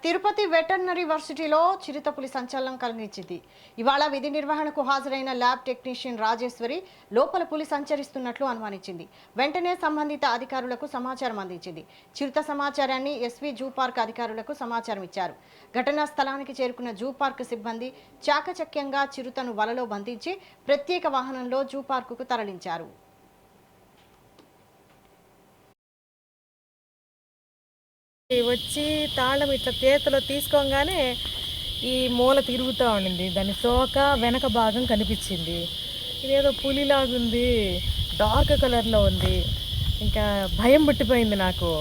Tirupati veterinary వర్సిటీలో చిరుతపులి సంచలనం కలిగించింది. ఇవాళ విధి నిర్వహణకు హాజరైన ల్యాబ్ టెక్నీషియన్ రాజేశ్వరి లోపల పులి సంచరిస్తున్నట్లు అనుమానించింది. వెంటనే సంబంధిత అధికారులకు సమాచారం అందించింది. చిరుత సమాచారాన్ని ఎస్వి జూ పార్క్ అధికారులకు సమాచారం ఇచ్చారు. ఘటనా స్థలానికి చేరుకున్న జూ పార్క్ సిబ్బంది చాకచక్యంగా చిరుతను వలలో బంధించి ప్రత్యేక వాహనంలో జూ పార్కుకు తరలించారు. వచ్చి తాళం ఇట్లా చేతిలో తీసుకోగానే ఈ మూల తిరుగుతూ ఉండింది. దాని తోక వెనక భాగం కనిపించింది. ఇదేదో పులిలాగుంది, డార్క్ కలర్లో ఉంది. ఇంకా భయం పుట్టిపోయింది నాకు.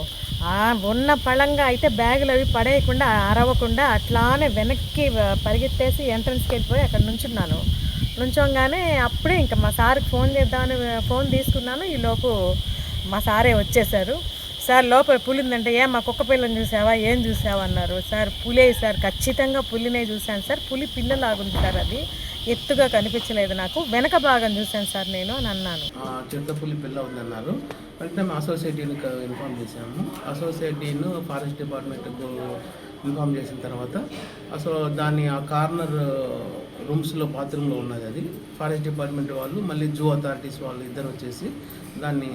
ఉన్న పళంగా అయితే బ్యాగులు అవి పడేయకుండా అరవకుండా అట్లానే వెనక్కి పరిగెత్తేసి ఎంట్రన్స్కి వెళ్ళిపోయి అక్కడ నుంచున్నాను. నుంచోగానే అప్పుడే ఇంకా మా సార్కి ఫోన్ చేద్దామని ఫోన్ తీసుకున్నాను. ఈలోపు మా సారే వచ్చేసారు. సార్ లోపల పులి ఉందంటే మా కుక్క పిల్లని చూసావా, ఏం చూసావా అన్నారు. సార్ పులే సార్, ఖచ్చితంగా పులినే చూశాను సార్, పులి పిల్లలాగుంది సార్, అది ఎత్తుగా కనిపించలేదు నాకు, వెనక భాగం చూశాను సార్ నేను అని అన్నాను. చిరుతపులి పిల్ల ఉందన్నారు. వెంటనే మేము అసోసియేటీని ఇన్ఫామ్ చేసాము. అసోసియేటీను ఫారెస్ట్ డిపార్ట్మెంట్కు ఇన్ఫామ్ చేసిన తర్వాత అసలు దాన్ని ఆ కార్నర్ రూమ్స్లో బాత్రూంలో ఉన్నది. అది ఫారెస్ట్ డిపార్ట్మెంట్ వాళ్ళు మళ్ళీ జూ అథారిటీస్ వాళ్ళు ఇద్దరు వచ్చేసి దాన్ని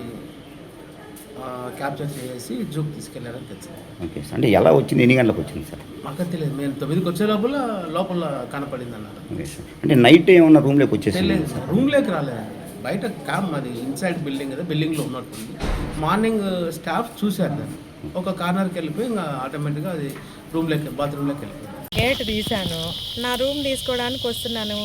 క్యాప్చర్ చేసి జూకి తీసుకెళ్లారని తెలిసింది. ఓకే సార్, అంటే ఎలా వచ్చింది, ఎన్ని గంటలకు వచ్చింది సార్? మాకు తెలియదు. మేము 9కి వచ్చే లోపల కనపడింది అన్నారు. ఓకే సార్, అంటే నైట్ ఏమన్నా రూమ్లోకి వచ్చేసి? తెలియదు సార్, రూమ్లోకి రాలేదండి. బయట క్యాంప్ అది ఇన్సైడ్ బిల్డింగ్ కదా, బిల్డింగ్లో ఉన్నట్టుంది. మార్నింగ్ స్టాఫ్ చూశారు దాన్ని, ఒక కార్నర్కి వెళ్ళిపోయి ఇంకా ఆటోమేటిక్గా అది బాత్రూంలోకి వెళ్ళిపోయింది. గేట్ తీశాను, నా రూమ్ తీసుకోవడానికి వస్తున్నాను.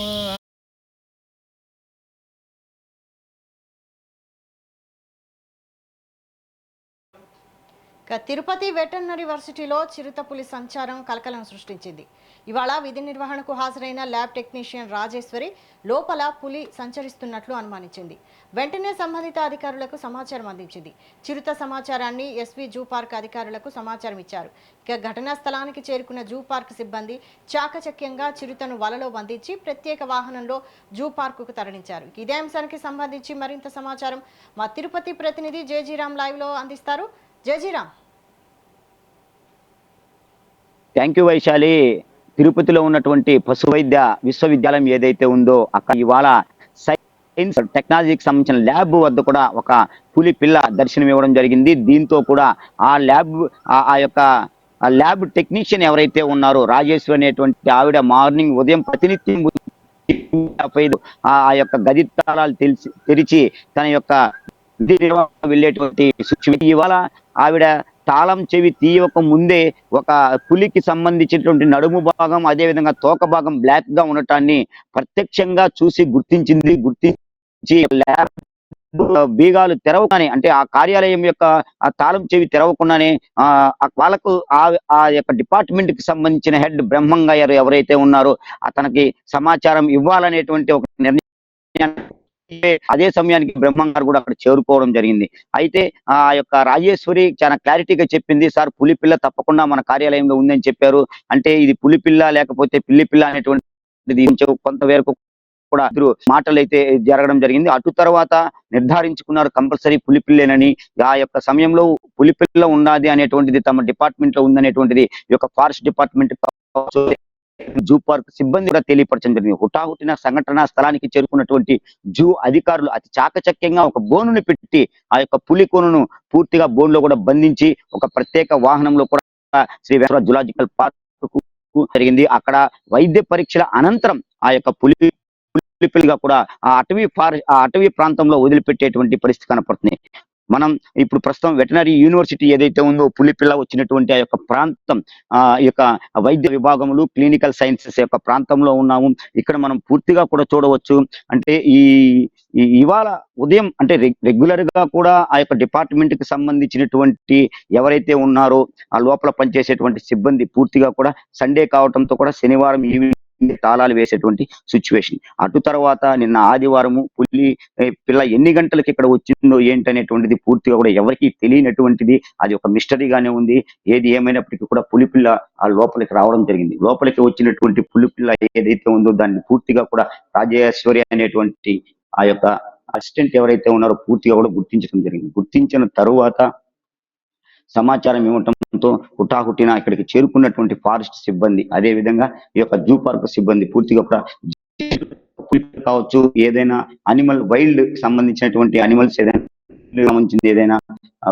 తిరుపతి వెటర్నరీ వర్సిటీలో చిరుతపులి సంచారం కలకలం సృష్టించింది. ఇవాళ విధి నిర్వహణకు హాజరైన ల్యాబ్ టెక్నీషియన్ రాజేశ్వరి లోపల పులి సంచరిస్తున్నట్లు అనుమానించింది. వెంటనే సంబంధిత అధికారులకు సమాచారం అందించింది. చిరుత సమాచారాన్ని ఎస్వి జూ పార్క్ అధికారులకు సమాచారం ఇచ్చారు. ఇక ఘటనా స్థలానికి చేరుకున్న జూ పార్క్ సిబ్బంది చాకచక్యంగా చిరుతను వలలో బంధించి ప్రత్యేక వాహనంలో జూ పార్కుకు తరలించారు. ఇదే అంశానికి సంబంధించి మరింత సమాచారం మా తిరుపతి ప్రతినిధి జేజీరామ్ లైవ్ లో అందిస్తారు. జయజీరామ్. Thank you Vaishali. తిరుపతిలో ఉన్నటువంటి పశు వైద్య విశ్వవిద్యాలయం ఏదైతే ఉందో అక్కడ ఇవాళ సైన్స్ టెక్నాలజీకి సంబంధించిన ల్యాబ్ వద్ద కూడా ఒక పులి పిల్ల దర్శనం ఇవ్వడం జరిగింది. దీంతో కూడా ఆ ల్యాబ్ టెక్నీషియన్ ఎవరైతే ఉన్నారో రాజేశ్వరి అనేటువంటి ఆవిడ మార్నింగ్ ఉదయం ప్రతినిత్యం ఆ యొక్క గది తాళాలు తెరిచి తన యొక్క వెళ్ళేటువంటి ఇవాళ ఆవిడ తాళం చెవి తీయక ముందే ఒక పులికి సంబంధించినటువంటి నడుము భాగం, అదే విధంగా తోక భాగం బ్లాక్ గా ఉండటాన్ని ప్రత్యక్షంగా చూసి గుర్తించి ల్యాబ్ బీగాలు తెరవగానే, అంటే ఆ కార్యాలయం యొక్క ఆ తాళం చెవి తెరవకుండానే వాళ్ళకు ఆ యొక్క డిపార్ట్మెంట్ కి సంబంధించిన హెడ్ బ్రహ్మం గారు ఎవరైతే ఉన్నారో అతనికి సమాచారం ఇవ్వాలనేటువంటి ఒక నిర్ణయం. అదే సమయానికి బ్రహ్మం గారు కూడా అక్కడ చేరుకోవడం జరిగింది. అయితే ఆ యొక్క రాజేశ్వరి చాలా క్లారిటీగా చెప్పింది, సార్ పులి పిల్ల తప్పకుండా మన కార్యాలయంలో ఉందని చెప్పారు. అంటే ఇది పులి పిల్ల లేకపోతే పిల్లి పిల్ల అనేటువంటిది కొంతవరకు కూడా మాటలు అయితే జరగడం జరిగింది. అటు తర్వాత నిర్ధారించుకున్నారు కంపల్సరీ పులి పిల్లేనని. ఆ యొక్క సమయంలో పులి పిల్ల ఉన్నది అనేటువంటిది తమ డిపార్ట్మెంట్ లో ఉందనేటువంటిది ఈ యొక్క ఫారెస్ట్ డిపార్ట్మెంట్ జూ పార్క్ సిబ్బంది కూడా తెలియపరచడం జరిగింది. హుటాహుటిన సంఘటన స్థలానికి చేరుకున్నటువంటి జూ అధికారులు అతి చాకచక్యంగా ఒక బోనుని పెట్టి ఆ యొక్క పులి కొనును పూర్తిగా బోన్లో కూడా బంధించి ఒక ప్రత్యేక వాహనంలో కూడా శ్రీ వెంకటేశ్వర జూలాజికల్ పార్క్ జరిగింది. అక్కడ వైద్య పరీక్షల అనంతరం ఆ యొక్క పులిపిల్లిగా కూడా ఆ అటవీ ప్రాంతంలో వదిలిపెట్టేటువంటి పరిస్థితి కనపడుతుంది. మనం ఇప్పుడు ప్రస్తుతం వెటనరీ యూనివర్సిటీ ఏదైతే ఉందో పులిపిల్ల వచ్చినటువంటి ఆ యొక్క ప్రాంతం, ఈ యొక్క వైద్య విభాగములు క్లినికల్ సైన్సెస్ యొక్క ప్రాంతంలో ఉన్నాము. ఇక్కడ మనం పూర్తిగా కూడా చూడవచ్చు. అంటే ఇవాళ ఉదయం అంటే రెగ్యులర్ గా కూడా ఆ యొక్క డిపార్ట్మెంట్ కి సంబంధించినటువంటి ఎవరైతే ఉన్నారో ఆ లోపల పనిచేసేటువంటి సిబ్బంది పూర్తిగా కూడా సండే కావడంతో కూడా శనివారం ఈవినింగ్ తాళాలు వేసేటువంటి సిచ్యువేషన్. అటు తర్వాత నిన్న ఆదివారము పులి పిల్ల ఎన్ని గంటలకి ఇక్కడ వచ్చిందో ఏంటనేటువంటిది పూర్తిగా కూడా ఎవరికి తెలియనటువంటిది, అది ఒక మిస్టరీగానే ఉంది. ఏది ఏమైనప్పటికీ కూడా పులిపిల్ల ఆ లోపలికి రావడం జరిగింది. లోపలికి వచ్చినటువంటి పులిపిల్ల ఏదైతే ఉందో దాన్ని పూర్తిగా కూడా రాజేశ్వరి అనేటువంటి ఆ యొక్క అసిస్టెంట్ ఎవరైతే ఉన్నారో పూర్తిగా కూడా గుర్తించడం జరిగింది. గుర్తించిన తరువాత సమాచారం ఇవ్వటంతో హుటాహుటిన ఇక్కడికి చేరుకున్నటువంటి ఫారెస్ట్ సిబ్బంది, అదే విధంగా ఈ యొక్క జూ పార్క్ సిబ్బంది పూర్తిగా కూడా కావచ్చు, ఏదైనా అనిమల్ వైల్డ్ సంబంధించినటువంటి అనిమల్స్ ఏదైనా సంబంధించింది ఏదైనా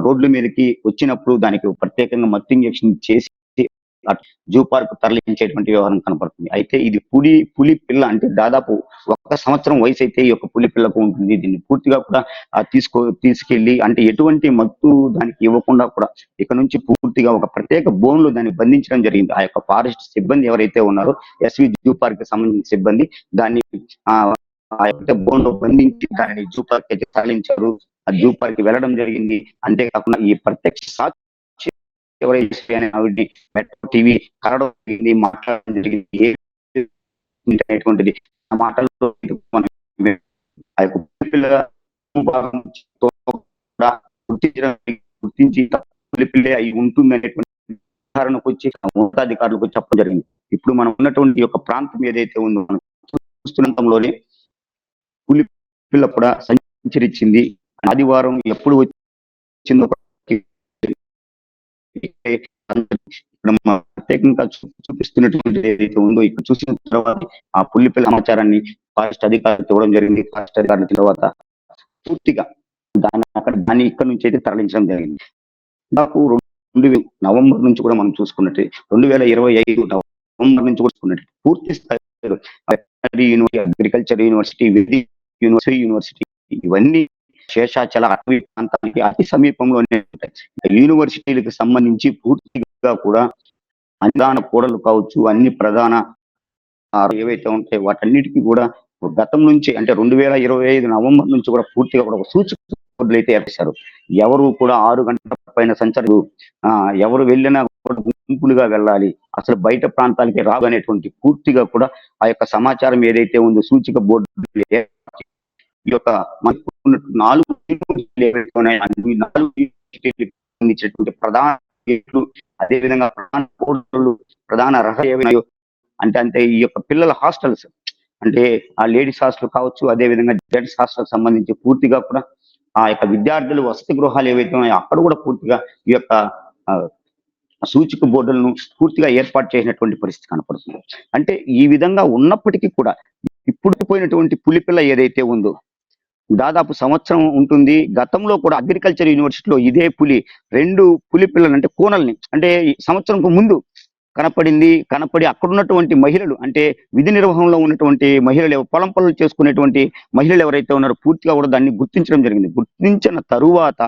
రోడ్ల మీదకి వచ్చినప్పుడు దానికి ప్రత్యేకంగా మత్తు ఇంజెక్షన్ చేసి జూ పార్క్ తరలించేటువంటి వ్యవహారం కనపడుతుంది. అయితే ఇది పులి పిల్ల అంటే దాదాపు 1 సంవత్సరం వయసు అయితే ఈ యొక్క పులి పిల్లకు ఉంటుంది. దీన్ని పూర్తిగా కూడా తీసుకెళ్లి అంటే ఎటువంటి మత్తు దానికి ఇవ్వకుండా కూడా ఇక్కడ నుంచి పూర్తిగా ఒక ప్రత్యేక బోన్ లో దాన్ని బంధించడం జరిగింది. ఆ యొక్క ఫారెస్ట్ సిబ్బంది ఎవరైతే ఉన్నారో ఎస్వి జూ పార్క్ కి సంబంధించిన సిబ్బంది దాన్ని ఆ యొక్క బోన్ లో బంధించి దానిని జూ పార్క్ అయితే తరలించారు. ఆ జూ పార్క్ కి వెళ్ళడం జరిగింది. అంతేకాకుండా ఈ ప్రత్యక్ష సాక్షి ఎవరైతే ఆవిడ్ని మెట్రో టీవీ కలవడం జరిగింది, మాట్లాడడం జరిగింది. అనేటువంటిది ఆ మాటల్లో ఆ యొక్క పిల్లల గుర్తించి పిల్లే అయి ఉంటుంది అనేటువంటి నిర్ధారణకు వచ్చి ఉన్నతాధికారులకు చెప్పడం జరిగింది. ఇప్పుడు మనం ఉన్నటువంటి యొక్క ప్రాంతం ఏదైతే ఉందో మనం చూస్తున్నంతలోనే పులి పిల్ల కూడా సంచరించింది. ఆదివారం ఎప్పుడు వచ్చిందో ప్రత్యేకంగా చూపిస్తున్నటువంటి ఏదైతే ఉందో ఇక్కడ చూసిన తర్వాత ఆ పులి పిల్ల సమాచారాన్ని ఫారెస్ట్ అధికారులకు ఇవ్వడం జరిగింది. ఫారెస్ట్ అధికారుల తర్వాత పూర్తిగా దాన్ని ఇక్కడ నుంచి అయితే తరలించడం జరిగింది. దాదాపు నవంబర్ నుంచి కూడా మనం చూసుకున్నట్టు 2025 నవంబర్ నుంచి చూసుకున్నట్టు పూర్తి స్థాయిలో అగ్రికల్చర్ యూనివర్సిటీ, యూనివర్సిటీ ఇవన్నీ శేషాచల అటవీ ప్రాంతానికి అతి సమీపంలోనే ఉంటాయి. యూనివర్సిటీలకు సంబంధించి పూర్తిగా కూడా ప్రధాన కూడలు కావచ్చు, అన్ని ప్రధాన ఏవైతే ఉంటాయో వాటన్నిటికీ కూడా గతం నుంచి అంటే 2025 నవంబర్ నుంచి కూడా పూర్తిగా కూడా ఒక సూచక బోర్డులు అయితే ఏర్పరిచారు. ఎవరు కూడా 6 గంటల పైన సంచరు, ఎవరు వెళ్ళినా కూడా గుంపులుగా వెళ్ళాలి, అసలు బయట ప్రాంతాలకి రాదు అనేటువంటి పూర్తిగా కూడా ఆ యొక్క సమాచారం ఏదైతే ఉందో సూచిక బోర్డు ఈ యొక్క మనకు 4 సంబంధించినటువంటి ప్రధాన గేట్లు, అదే విధంగా ప్రధాన కోడళ్ళు, ప్రధాన రహస్యాలు అంటే ఈ యొక్క పిల్లల హాస్టల్స్ అంటే ఆ లేడీస్ హాస్టల్ కావచ్చు, అదే విధంగా జెంట్స్ హాస్టల్ సంబంధించి పూర్తిగా కూడా ఆ యొక్క విద్యార్థులు వసతి గృహాలు ఏవైతే ఉన్నాయో అక్కడ కూడా పూర్తిగా ఈ యొక్క సూచిక బోర్డులను పూర్తిగా ఏర్పాటు చేసినటువంటి పరిస్థితి కనపడుతుంది. అంటే ఈ విధంగా ఉన్నప్పటికీ కూడా ఇప్పుడు పోయినటువంటి పులిపిల్ల ఏదైతే ఉందో దాదాపు సంవత్సరం ఉంటుంది. గతంలో కూడా అగ్రికల్చర్ యూనివర్సిటీలో ఇదే పులి 2 పులి పిల్లలు అంటే కూనల్ని అంటే సంవత్సరంకు ముందు కనపడి అక్కడ ఉన్నటువంటి మహిళలు అంటే విధి నిర్వహణలో ఉన్నటువంటి మహిళలు పొలం పనులు చేసుకునేటువంటి మహిళలు ఎవరైతే ఉన్నారో పూర్తిగా కూడా దాన్ని గుర్తించడం జరిగింది. గుర్తించిన తరువాత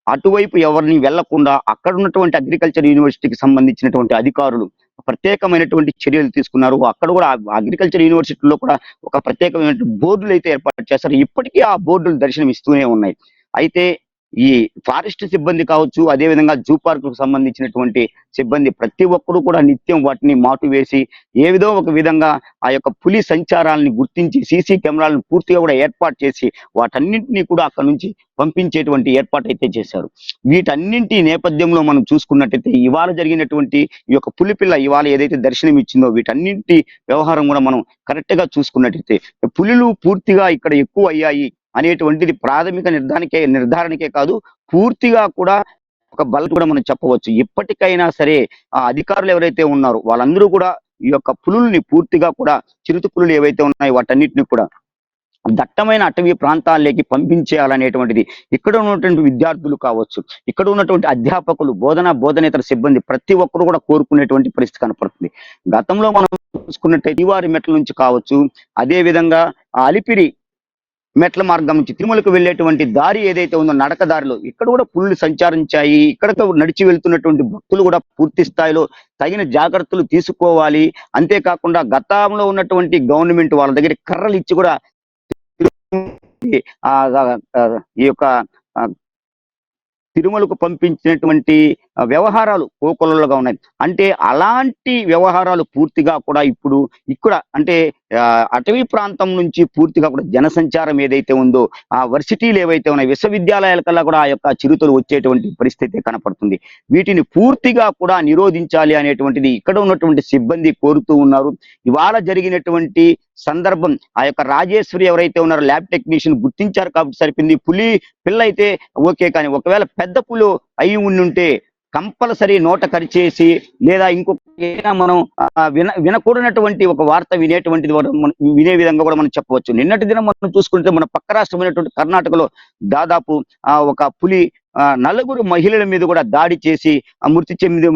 అటువైపు ఎవరిని వెళ్లకుండా అక్కడ ఉన్నటువంటి అగ్రికల్చర్ యూనివర్సిటీకి సంబంధించినటువంటి అధికారులు ప్రత్యేకమైనటువంటి చర్యలు తీసుకున్నారు. అక్కడ కూడా అగ్రికల్చర్ యూనివర్సిటీలో కూడా ఒక ప్రత్యేకమైన బోర్డులు అయితే ఏర్పాటు చేస్తారు. ఇప్పటికీ ఆ బోర్డులు దర్శనం ఇస్తూనే ఉన్నాయి. అయితే ఈ ఫారెస్ట్ సిబ్బంది కావచ్చు, అదే విధంగా జూ పార్క్ కు సంబంధించినటువంటి సిబ్బంది ప్రతి ఒక్కరూ కూడా నిత్యం వాటిని మాటు వేసి ఏదో ఒక విధంగా ఆ యొక్క పులి సంచారాలను గుర్తించి సీసీ కెమెరాలను పూర్తిగా కూడా ఏర్పాటు చేసి వాటన్నింటినీ కూడా అక్కడ నుంచి పంపించేటువంటి ఏర్పాటు అయితే చేశారు. వీటన్నింటి నేపథ్యంలో మనం చూసుకున్నట్టయితే ఇవాళ జరిగినటువంటి ఈ యొక్క పులిపిల్ల ఇవాళ ఏదైతే దర్శనం ఇచ్చిందో వీటన్నింటి వ్యవహారం కూడా మనం కరెక్ట్ గా చూసుకున్నట్టయితే పులులు పూర్తిగా ఇక్కడ ఎక్కువ అయ్యాయి అనేటువంటిది ప్రాథమిక నిర్ధారణకే కాదు, పూర్తిగా కూడా ఒక బలం కూడా మనం చెప్పవచ్చు. ఇప్పటికైనా సరే ఆ అధికారులు ఎవరైతే ఉన్నారో వాళ్ళందరూ కూడా ఈ యొక్క పులుల్ని పూర్తిగా కూడా చిరుత పులులు ఏవైతే ఉన్నాయో వాటన్నిటిని కూడా దట్టమైన అటవీ ప్రాంతాల్లోకి పంపించేయాలనేటువంటిది ఇక్కడ ఉన్నటువంటి విద్యార్థులు కావచ్చు, ఇక్కడ ఉన్నటువంటి అధ్యాపకులు, బోధనేతర సిబ్బంది ప్రతి ఒక్కరు కూడా కోరుకునేటువంటి పరిస్థితి కనపడుతుంది. గతంలో మనం చూసుకున్నట్టయితే వారి మెట్ల నుంచి కావచ్చు, అదే విధంగా అలిపిరి మెట్ల మార్గం నుంచి తిరుమలకు వెళ్ళేటువంటి దారి ఏదైతే ఉందో నడక దారిలో ఇక్కడ కూడా పులులు సంచరించాయి. ఇక్కడ నడిచి వెళ్తున్నటువంటి భక్తులు కూడా పూర్తి స్థాయిలో తగిన జాగ్రత్తలు తీసుకోవాలి. అంతేకాకుండా గతంలో ఉన్నటువంటి గవర్నమెంట్ వాళ్ళ దగ్గర కర్రలు ఇచ్చి కూడా ఈ యొక్క తిరుమలకు పంపించినటువంటి వ్యవహారాలు కోకొల్లలుగా ఉన్నాయి. అంటే అలాంటి వ్యవహారాలు పూర్తిగా కూడా ఇప్పుడు ఇక్కడ అంటే అటవీ ప్రాంతం నుంచి పూర్తిగా కూడా జనసంచారం ఏదైతే ఉందో ఆ వర్సిటీలు ఏవైతే ఉన్నాయి విశ్వవిద్యాలయాల కల్లా కూడా ఆ యొక్క చిరుతలు వచ్చేటువంటి పరిస్థితి కనపడుతుంది. వీటిని పూర్తిగా కూడా నిరోధించాలి అనేటువంటిది ఇక్కడ ఉన్నటువంటి సిబ్బంది కోరుతూ ఉన్నారు. ఇవాళ జరిగినటువంటి సందర్భం ఆ యొక్క రాజేశ్వరి ఎవరైతే ఉన్నారో ల్యాబ్ టెక్నీషియన్ గుర్తించారు కాబట్టి సరిపోయింది. పులి పిల్ల అయితే ఓకే, కానీ ఒకవేళ పెద్ద పులి అయి ఉండుంటే కంపల్సరీ నోట కరిచేసి లేదా ఇంకొక ఏదైనా మనం వినకూడనటువంటి ఒక వార్త వినేటువంటిది వినే విధంగా కూడా మనం చెప్పవచ్చు. నిన్నటి దినం మనం చూసుకుంటే మన పక్క రాష్ట్రమైనటువంటి కర్ణాటకలో దాదాపు ఒక పులి 4 మహిళల మీద కూడా దాడి చేసి మృతి చెంది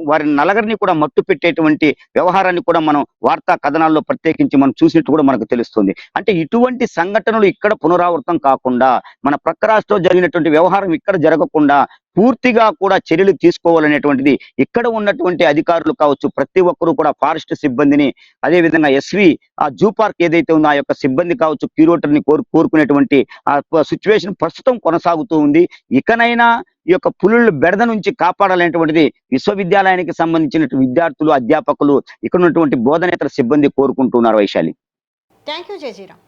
వారి నలుగురిని కూడా మట్టు పెట్టేటువంటి వ్యవహారాన్ని కూడా మనం వార్తా కథనాల్లో ప్రత్యేకించి మనం చూసినట్టు కూడా మనకు తెలుస్తుంది. అంటే ఇటువంటి సంఘటనలు ఇక్కడ పునరావృతం కాకుండా మన ప్రక్క రాష్ట్రంలో జరిగినటువంటి వ్యవహారం ఇక్కడ జరగకుండా పూర్తిగా కూడా చర్యలు తీసుకోవాలనేటువంటిది ఇక్కడ ఉన్నటువంటి అధికారులు కావచ్చు, ప్రతి ఒక్కరూ కూడా ఫారెస్ట్ సిబ్బందిని, అదే విధంగా ఎస్వి ఆ జూ పార్క్ ఏదైతే ఉందో ఆ యొక్క సిబ్బంది కావచ్చు, క్యూరేటర్ని కోరుకునేటువంటి ఆ సిచ్యువేషన్ ప్రస్తుతం కొనసాగుతూ ఉంది. ఇకనైనా ఈ యొక్క పులుల బెడద నుంచి కాపాడాలనేటువంటిది విశ్వవిద్యాలయానికి సంబంధించిన విద్యార్థులు, అధ్యాపకులు, ఇక్కడ ఉన్నటువంటి బోధనేతర సిబ్బంది కోరుకుంటున్నారు. వైశాలి. Thank you జయజీరామ్.